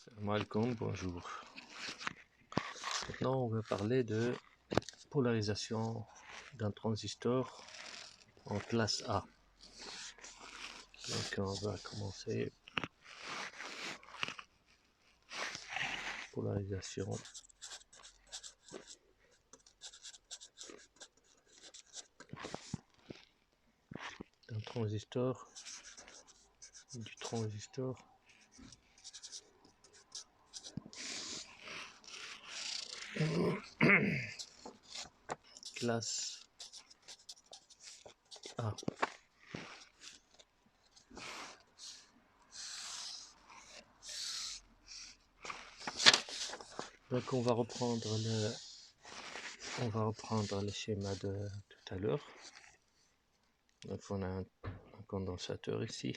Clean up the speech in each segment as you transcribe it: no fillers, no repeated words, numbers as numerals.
Salam alaikum, bonjour. Maintenant, on va parler de polarisation d'un transistor en classe A. Donc, on va commencer. Polarisation. D'un transistor. Du transistor. Classe A. Donc on va reprendre le schéma de tout à l'heure. Donc on a un condensateur ici.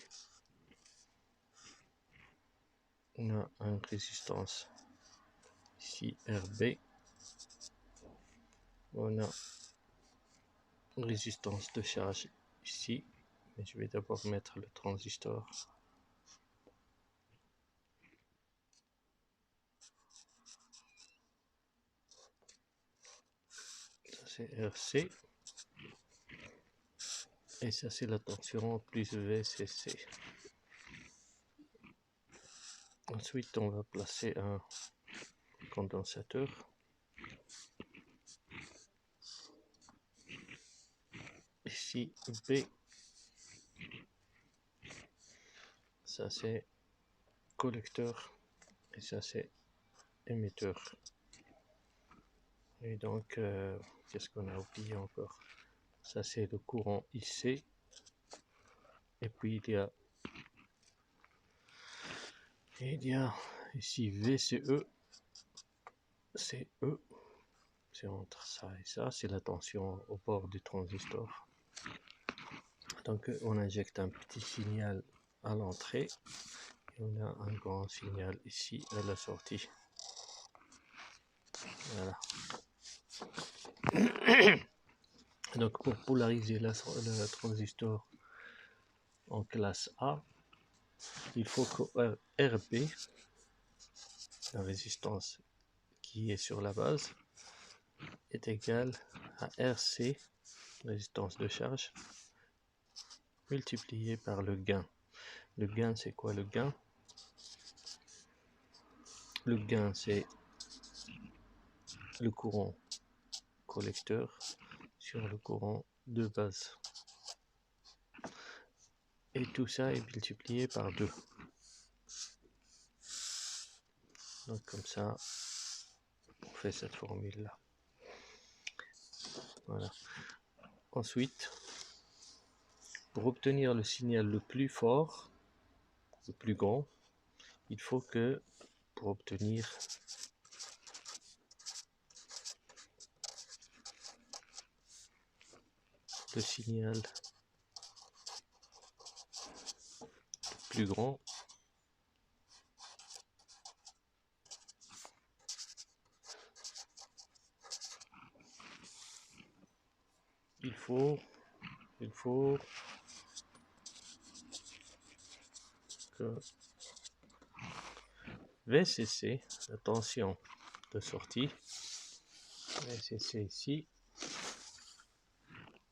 On a une résistance ici RB. On a une résistance de charge ici. Mais je vais d'abord mettre le transistor. Ça c'est RC. Et ça c'est la tension plus VCC. Ensuite on va placer un condensateur. Ici B. Ça c'est collecteur. Et ça c'est émetteur. Et donc qu'est-ce qu'on a oublié encore? Ça c'est le courant IC. Et puis il y a ici VCE, CE, c'est entre ça et ça, c'est la tension au bord du transistor. Donc on injecte un petit signal à l'entrée et on a un grand signal ici à la sortie. Voilà. Donc pour polariser le transistor en classe A, il faut que RB, la résistance qui est sur la base, est égale à RC, résistance de charge, multiplié par le gain. Le gain, c'est quoi le gain? Le gain, c'est le courant collecteur sur le courant de base. Et tout ça est multiplié par 2. Donc comme ça, on fait cette formule-là. Voilà. Ensuite, pour obtenir le signal le plus fort, le plus grand, il faut que, pour obtenir le signal le plus grand, il faut que VCC, la tension de sortie, VCC ici,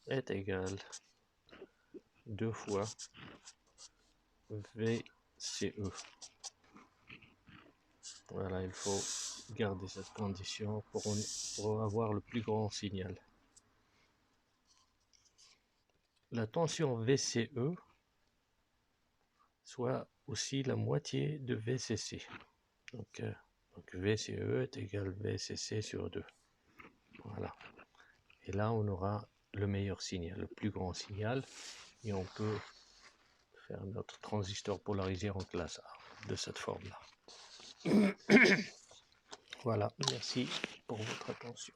est égal 2 fois VCE. Voilà, il faut garder cette condition pour avoir le plus grand signal. La tension VCE soit aussi la moitié de VCC. Donc VCE est égal VCC sur 2. Voilà. Et là, on aura le meilleur signal, le plus grand signal. Et on peut faire notre transistor polarisé en classe A de cette forme-là. Voilà, merci pour votre attention.